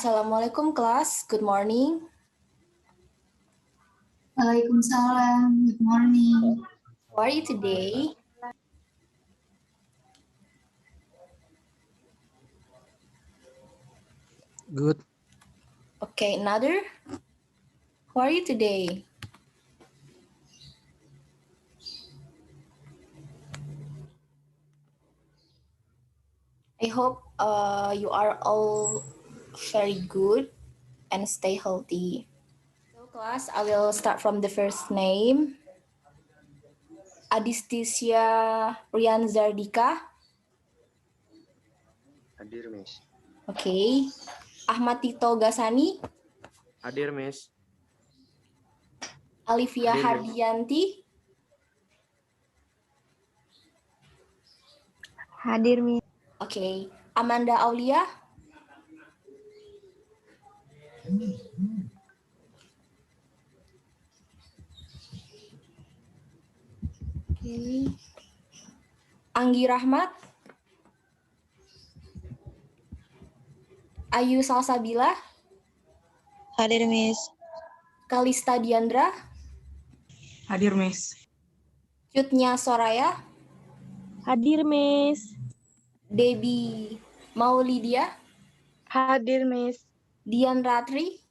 Assalamualaikum kelas, good morning. Waalaikumsalam, good morning. How are you today? Good. Okay, another. How are you today? I hope you are all very good and stay healthy. So class, I will start from the first name. Adistisia Rianzardika. Hadir, Miss. Okay. Ahmad Tito Gasani. Hadir, Miss. Alivia Hadir, Miss. Hardianti. Hadir, Miss. Okay. Amanda Aulia. Okay. Anggi Rahmat. Ayu Salsabila. Hadir, Miss. Kalista Diandra. Hadir, Miss. Cutnya Soraya. Hadir, Miss. Debbie Maulidia. Hadir, Miss. Dian Ratri.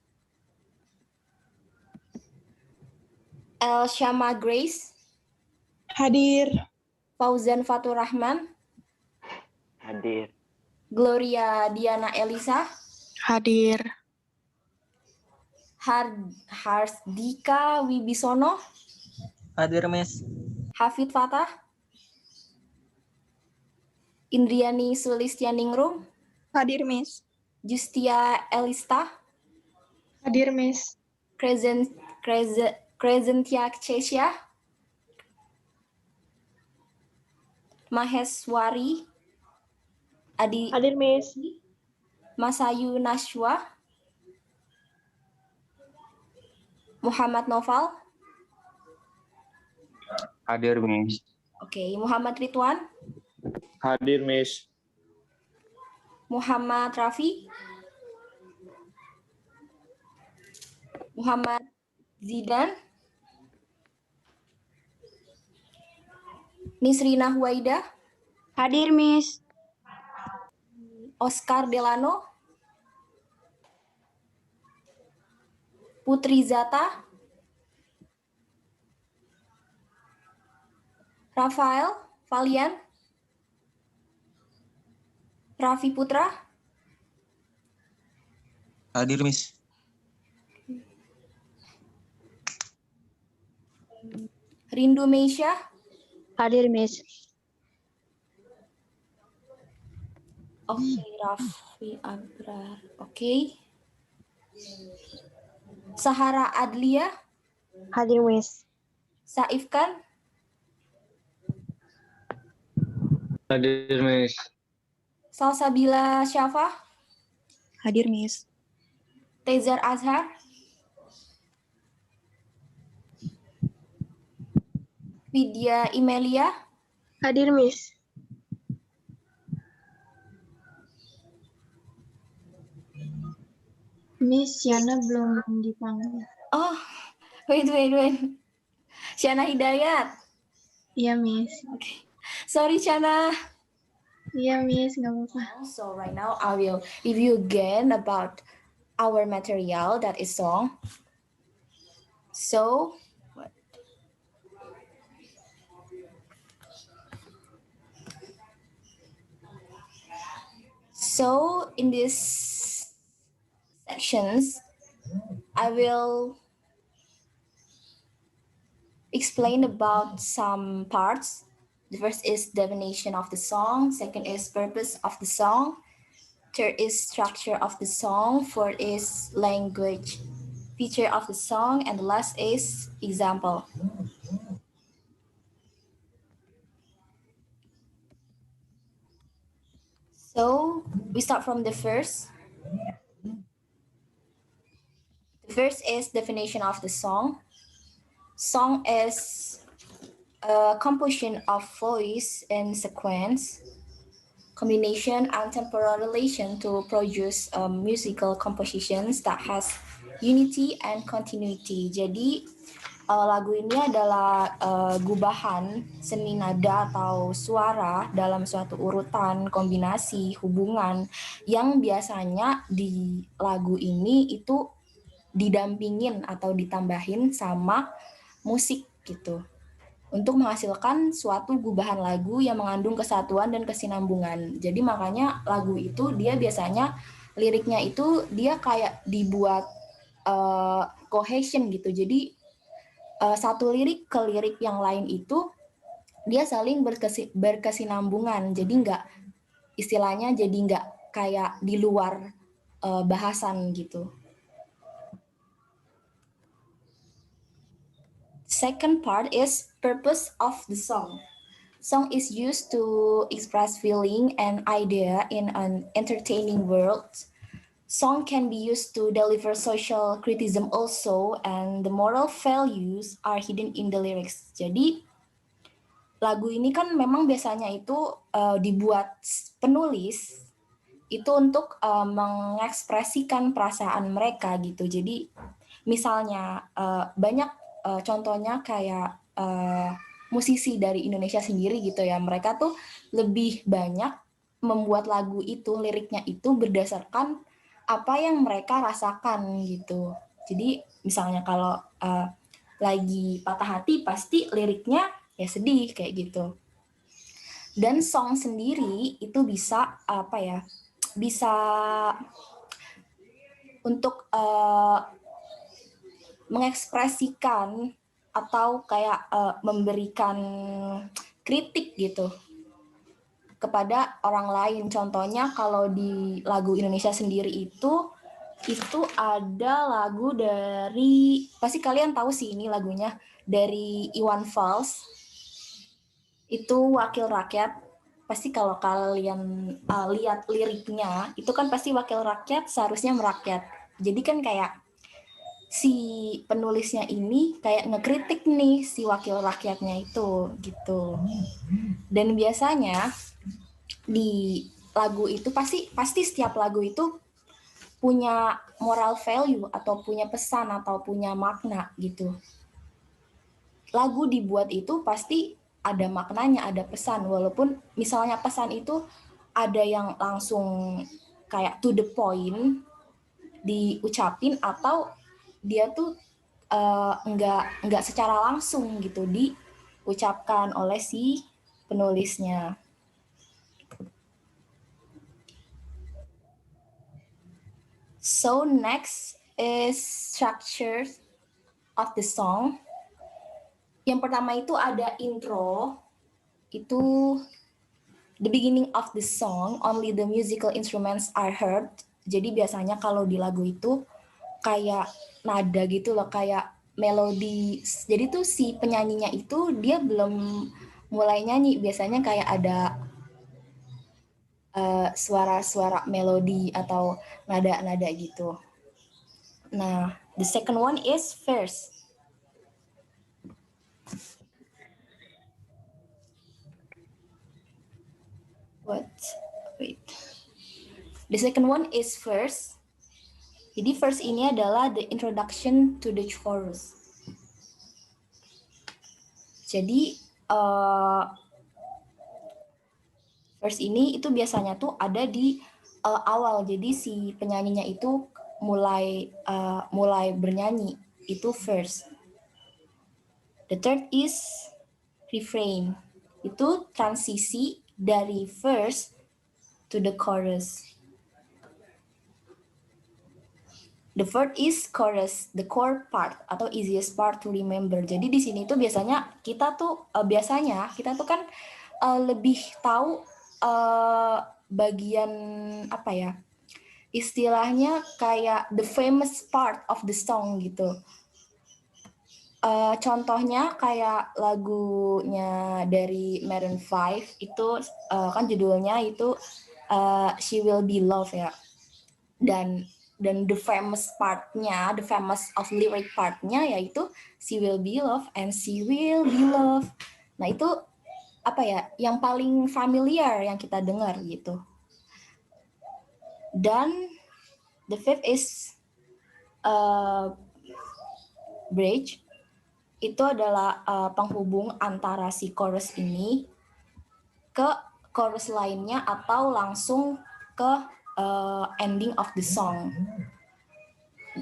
Elshama Grace. Hadir. Fauzan Fatur Rahman. Hadir. Gloria Diana Elisa. Hadir. Harsdika Wibisono. Hadir, Miss. Hafid Fatah. Indriani Sulistianingrum. Hadir, Miss. Justia Elista. Hadir, Miss. Crescentia Cecia. Maheswari. Hadir, Miss. Masayu Nashwa. Muhammad Noval. Hadir, Miss. Oke, Muhammad Ridwan. Hadir, Miss. Muhammad Rafi. Muhammad Zidan. Nisrina Huwaida. Hadir, Miss. Oscar Delano. Putri Zata. Rafael Valian. Raffi Putra. Hadir, Miss. Rindu Meisha. Hadir, Miss. Oke, Raffi Abrar. Oke. Sahara Adlia. Hadir, Miss. Saif Khan. Hadir, Miss. Salsabila Syafa. Hadir, Miss. Tezar Azhar. Vidya Imelia. Hadir, Miss. Miss, Yana belum dipanggil. Oh, wait. Shana Hidayat. Iya, Miss. Okay. Sorry, Shana. Iya, Miss, nggak apa-apa. So right now I will review again about our material, that is song. So in these sections, I will explain about some parts. The first is definition of the song. Second is purpose of the song. Third is structure of the song. Fourth is language feature of the song. And the last is example. So we start from the first. The first is definition of the song. Song is a composition of voice in sequence combination and temporal relation to produce musical compositions that has unity and continuity. Jadi lagu ini adalah gubahan seni nada atau suara dalam suatu urutan, kombinasi, hubungan yang biasanya di lagu ini itu didampingin atau ditambahin sama musik gitu, untuk menghasilkan suatu gubahan lagu yang mengandung kesatuan dan kesinambungan. Jadi makanya lagu itu dia biasanya liriknya itu dia kayak dibuat cohesion gitu. Jadi satu lirik ke lirik yang lain itu dia saling berkesinambungan. Jadi istilahnya jadi nggak kayak di luar bahasan gitu. Second part is purpose of the song. Song is used to express feeling and idea in an entertaining world. Song can be used to deliver social criticism also, and the moral values are hidden in the lyrics. Jadi lagu ini kan memang biasanya itu dibuat penulis itu untuk mengekspresikan perasaan mereka gitu. Jadi misalnya banyak contohnya kayak musisi dari Indonesia sendiri gitu ya, mereka tuh lebih banyak membuat lagu itu, liriknya itu berdasarkan apa yang mereka rasakan gitu. Jadi misalnya kalau lagi patah hati pasti liriknya ya sedih kayak gitu. Dan song sendiri itu bisa bisa untuk mengekspresikan atau kayak memberikan kritik gitu kepada orang lain. Contohnya kalau di lagu Indonesia sendiri itu ada lagu dari, pasti kalian tahu sih ini lagunya, dari Iwan Fals. Itu Wakil Rakyat. Pasti kalau kalian lihat liriknya, itu kan pasti wakil rakyat seharusnya merakyat. Jadi kan kayak si penulisnya ini kayak ngekritik nih si wakil rakyatnya itu gitu. Dan biasanya di lagu itu pasti setiap lagu itu punya moral value atau punya pesan atau punya makna gitu. Lagu dibuat itu pasti ada maknanya, ada pesan, walaupun misalnya pesan itu ada yang langsung kayak to the point diucapin, atau dia tuh nggak secara langsung gitu diucapkan oleh si penulisnya. So next is structure of the song. Yang pertama itu ada intro, itu the beginning of the song, only the musical instruments are heard. Jadi biasanya kalau di lagu itu kayak nada gitu loh, kayak melodi. Jadi tuh si penyanyinya itu dia belum mulai nyanyi, biasanya kayak ada suara-suara melodi atau nada-nada gitu. Nah, the second one is verse. Wait. The second one is verse. Jadi verse ini adalah the introduction to the chorus. Jadi verse ini itu biasanya tuh ada di awal. Jadi si penyanyinya itu mulai bernyanyi, itu verse. The third is refrain. Itu transisi dari verse to the chorus. The fourth is chorus, the core part atau easiest part to remember. Jadi di sini tuh biasanya kita tuh kan lebih tahu bagian apa ya, istilahnya kayak the famous part of the song gitu. Contohnya kayak lagunya dari Maroon 5 itu kan judulnya itu She Will Be Loved ya. Dan the famous partnya, the famous of lyric partnya yaitu She Will Be Loved and She Will Be Loved. Nah itu apa ya, yang paling familiar yang kita dengar gitu. Dan the fifth is bridge. Itu adalah penghubung antara si chorus ini ke chorus lainnya atau langsung ke ending of the song.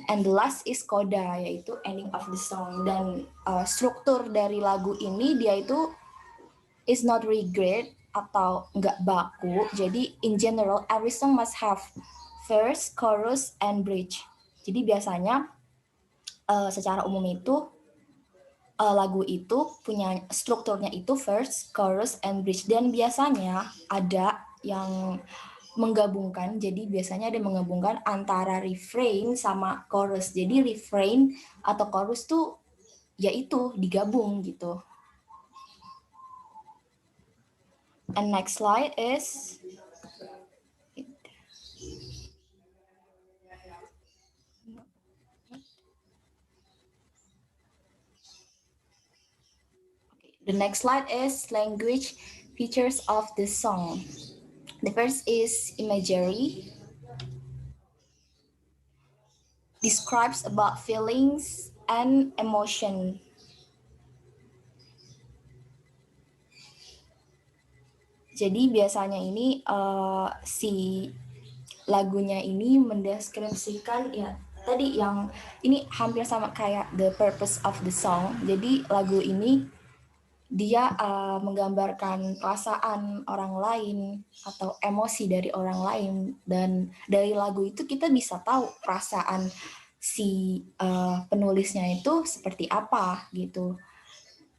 And the last is coda, yaitu ending of the song. Dan struktur dari lagu ini dia itu is not really great atau nggak baku. Jadi in general every song must have verse, chorus, and bridge. Jadi biasanya secara umum itu lagu itu punya strukturnya itu verse, chorus, and bridge. Dan biasanya ada yang menggabungkan, jadi biasanya ada yang menggabungkan antara refrain sama chorus. Jadi refrain atau chorus tuh yaitu digabung gitu. And next slide is the next slide is language features of the song. The first is imagery. Describes about feelings and emotion. Jadi biasanya ini si lagunya ini mendeskripsikan ya tadi yang ini hampir sama kayak the purpose of the song. Jadi lagu ini dia menggambarkan perasaan orang lain atau emosi dari orang lain, dan dari lagu itu kita bisa tahu perasaan si penulisnya itu seperti apa gitu.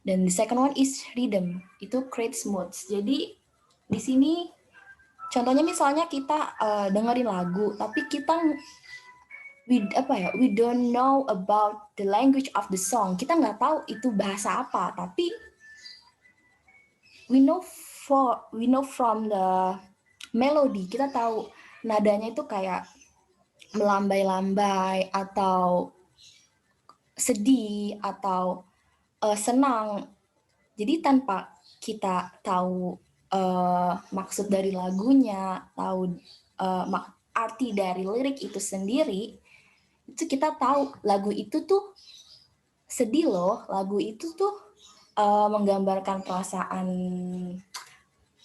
Dan the second one is rhythm, itu creates moods. Jadi di sini contohnya misalnya kita dengerin lagu tapi kita we don't know about the language of the song. Kita nggak tahu itu bahasa apa, tapi we know from the melody, kita tahu nadanya itu kayak melambai-lambai atau sedih atau senang. Jadi tanpa kita tahu maksud dari lagunya, tahu arti dari lirik itu sendiri, itu kita tahu lagu itu tuh sedih loh, lagu itu tuh menggambarkan perasaan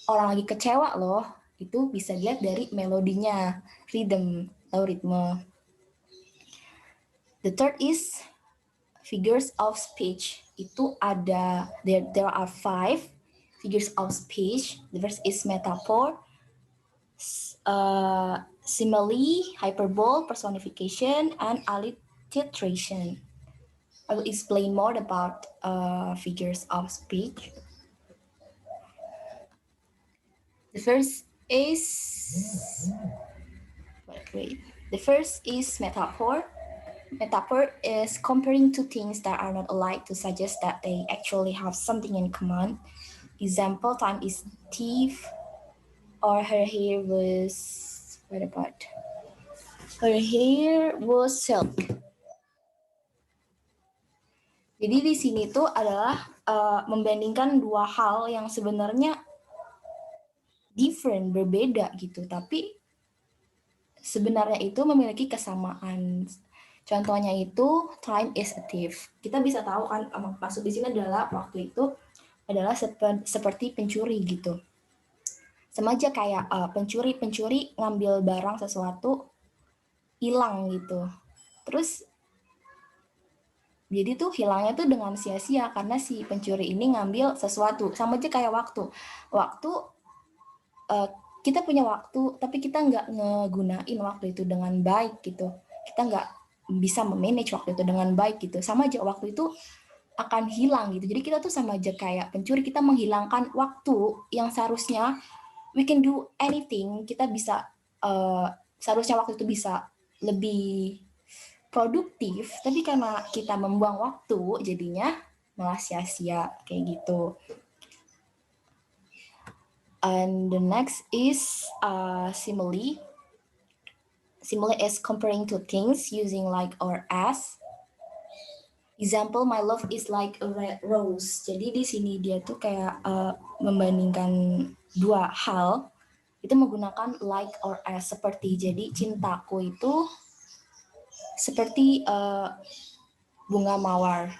orang lagi kecewa loh. Itu bisa dilihat dari melodinya, rhythm atau ritme. The third is figures of speech. Itu ada there are 5 figures of speech. The first is metaphor, simile, hyperbole, personification, and alliteration. I will explain more about figures of speech. The first is metaphor. Metaphor is comparing two things that are not alike to suggest that they actually have something in common. Example, time is thief, or her hair was silk. Jadi di sini tuh adalah membandingkan dua hal yang sebenarnya different, berbeda gitu, tapi sebenarnya itu memiliki kesamaan. Contohnya itu time is a thief. Kita bisa tahu kan maksud di sini adalah waktu itu adalah seperti pencuri gitu. Sama aja kayak pencuri ngambil barang sesuatu hilang gitu. Terus jadi tuh hilangnya tuh dengan sia-sia karena si pencuri ini ngambil sesuatu. Sama aja kayak waktu. Waktu kita punya waktu, tapi kita nggak ngegunain waktu itu dengan baik gitu. Kita nggak bisa memanage waktu itu dengan baik gitu. Sama aja waktu itu akan hilang gitu. Jadi kita tuh sama aja kayak pencuri, kita menghilangkan waktu yang seharusnya we can do anything. Kita bisa seharusnya waktu itu bisa lebih produktif, tapi karena kita membuang waktu, jadinya malah sia-sia kayak gitu. And the next is simile. Simile is comparing two things using like or as. Example, my love is like a red rose. Jadi di sini dia tuh kayak membandingkan dua hal itu menggunakan like or as, seperti jadi cintaku itu seperti bunga mawar.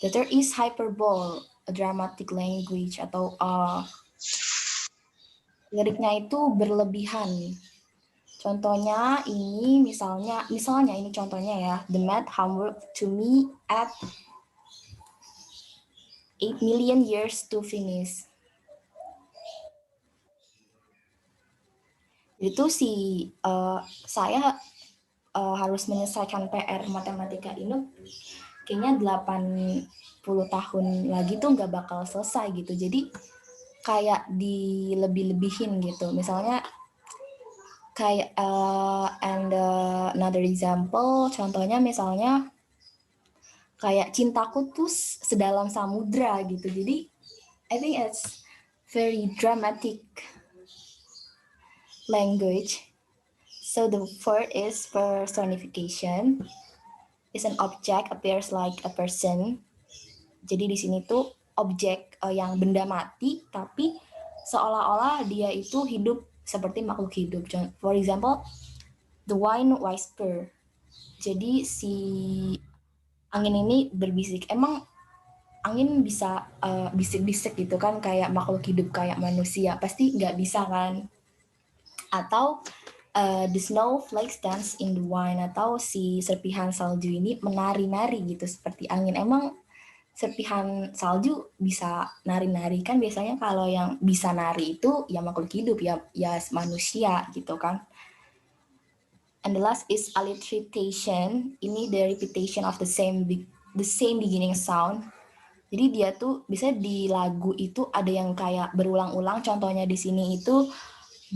The third is hyperbole, a dramatic language atau liriknya itu berlebihan. Contohnya ini misalnya ini contohnya ya. The math homework to me at 8 million years to finish. Itu saya harus menyelesaikan PR matematika ini kayaknya 80 tahun lagi tuh nggak bakal selesai gitu. Jadi kayak dilebih-lebihin gitu. Misalnya kayak another example, contohnya misalnya kayak cintaku tuh sedalam samudra gitu. Jadi I think it's very dramatic language. So the fourth is personification. Is an object appears like a person. Jadi di sini tuh objek yang benda mati tapi seolah-olah dia itu hidup seperti makhluk hidup. For example, the wind whisper. Jadi si angin ini berbisik. Emang angin bisa bisik-bisik gitu kan kayak makhluk hidup kayak manusia? Pasti nggak bisa kan? Atau the snowflakes dance in the wind, atau si serpihan salju ini menari-nari gitu seperti angin. Emang serpihan salju bisa nari-nari kan? Biasanya kalau yang bisa nari itu ya makhluk hidup, ya manusia gitu kan. And the last is alliteration. Ini the repetition of the same beginning sound. Jadi dia tuh bisa di lagu itu ada yang kayak berulang-ulang. Contohnya di sini itu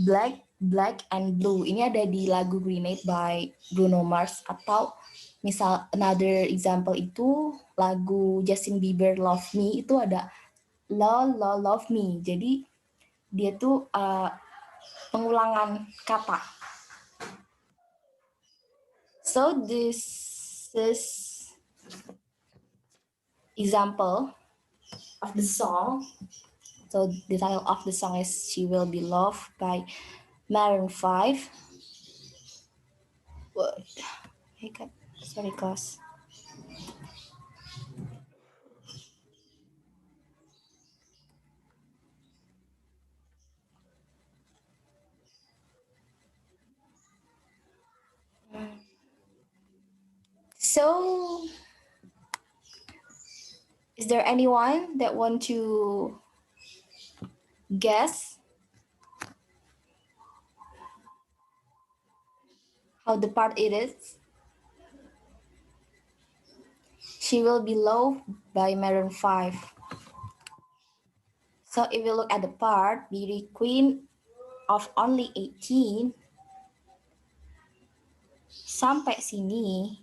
black, black and blue. Ini ada di lagu Grenade by Bruno Mars. Atau misal another example itu lagu Justin Bieber Love Me, itu ada love me. Jadi dia tuh pengulangan kata. So this is example of the song. So the title of the song is She Will Be Loved by Maroon 5. Sorry, class. So, is there anyone that want to guess how the part it is? She Will Be Loved by Maroon 5. So if you look at the part, Beauty Queen of only 18, sampai sini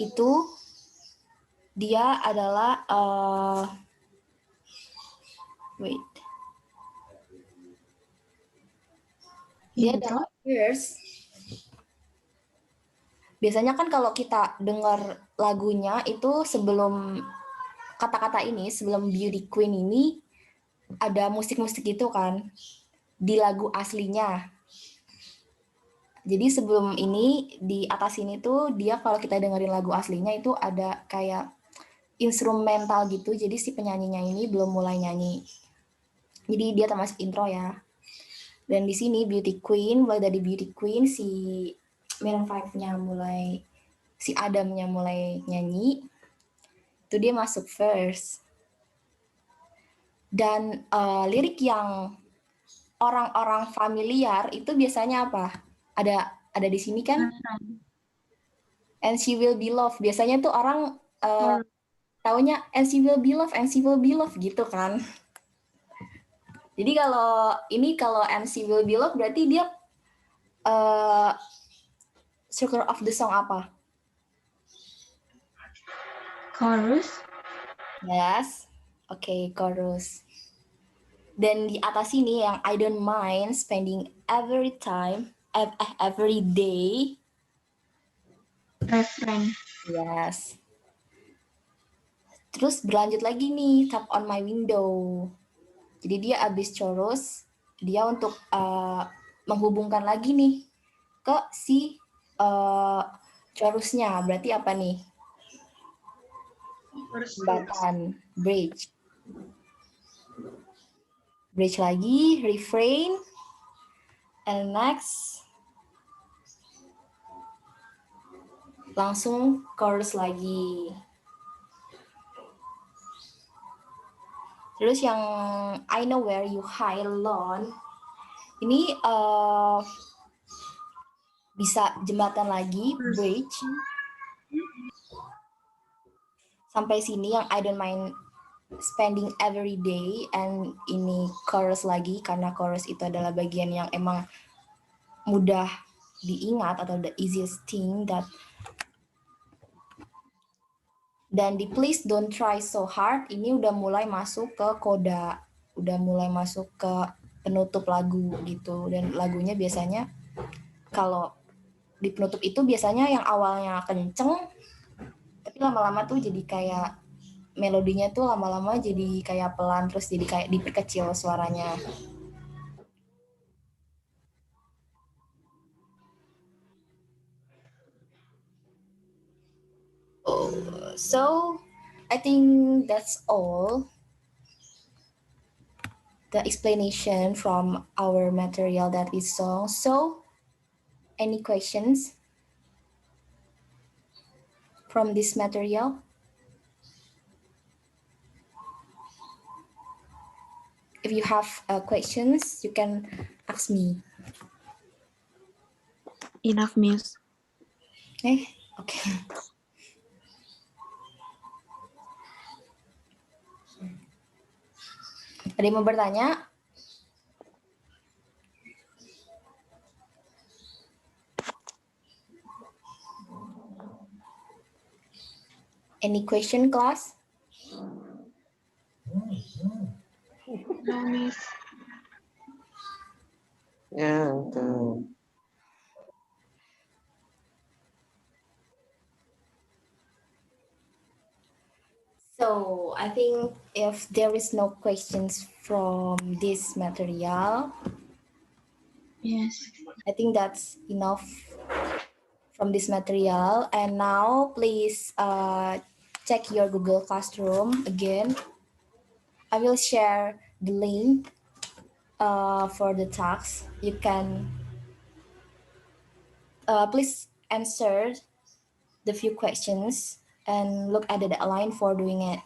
itu dia adalah dia adalah verse. Biasanya kan kalau kita dengar lagunya itu sebelum kata-kata ini, sebelum Beauty Queen ini ada musik-musik gitu kan di lagu aslinya. Jadi sebelum ini di atas ini tuh dia kalau kita dengerin lagu aslinya itu ada kayak instrumental gitu. Jadi si penyanyinya ini belum mulai nyanyi. Jadi dia termasuk intro ya. Dan di sini Beauty Queen, mulai dari Beauty Queen si Maroon 5-nya mulai, si Adamnya mulai nyanyi. Itu dia masuk verse. Dan lirik yang orang-orang familiar itu biasanya apa? Ada di sini kan? And she will be loved. Biasanya tuh orang taunya and she will be loved, and she will be loved gitu kan. Jadi kalau and she will be loved berarti dia circle of the song apa? Chorus. Yes. Oke, chorus. Dan di atas ini yang I don't mind spending every day Refrain. Yes. Terus berlanjut lagi nih, tap on my window. Jadi dia abis chorus, dia untuk menghubungkan lagi nih ke si chorusnya. Berarti apa nih? Jembatan, bridge. Bridge lagi, refrain. And next, langsung chorus lagi. Terus yang I know where you hide alone, ini bisa jembatan lagi, bridge. Sampai sini yang I don't mind spending every day, and ini chorus lagi, karena chorus itu adalah bagian yang emang mudah diingat atau the easiest thing that. Dan di please don't try so hard, ini udah mulai masuk ke koda, udah mulai masuk ke penutup lagu gitu. Dan lagunya biasanya kalau di penutup itu biasanya yang awalnya kenceng, tapi lama-lama tuh jadi kayak melodinya tuh lama-lama jadi kayak pelan, terus jadi kayak diperkecil suaranya. So I think that's all the explanation from our material that we saw. So any questions from this material? If you have questions, you can ask me. Enough, Miss. Okay. Ada yang mau bertanya? Any question, class? No, Miss. Ya, betul. So I think if there is no questions from this material, Yes. I think that's enough from this material. And now please check your Google Classroom again. I will share the link for the task. You can please answer the few questions and look at the deadline for doing it.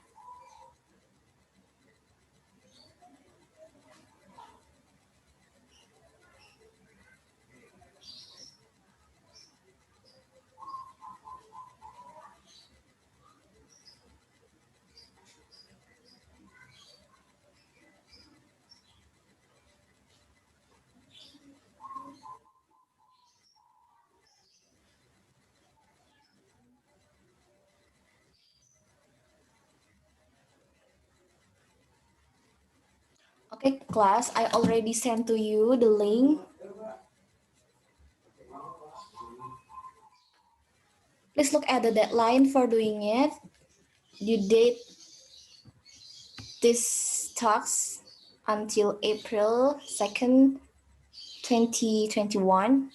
Okay, class, I already sent to you the link. Please look at the deadline for doing it. You date this task until April 2nd, 2021.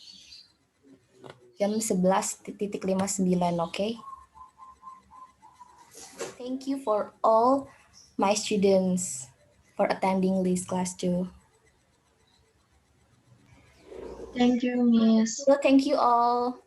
Jam 11:59, okay? Thank you for all my students for attending this class too. Thank you, Miss. So thank you all.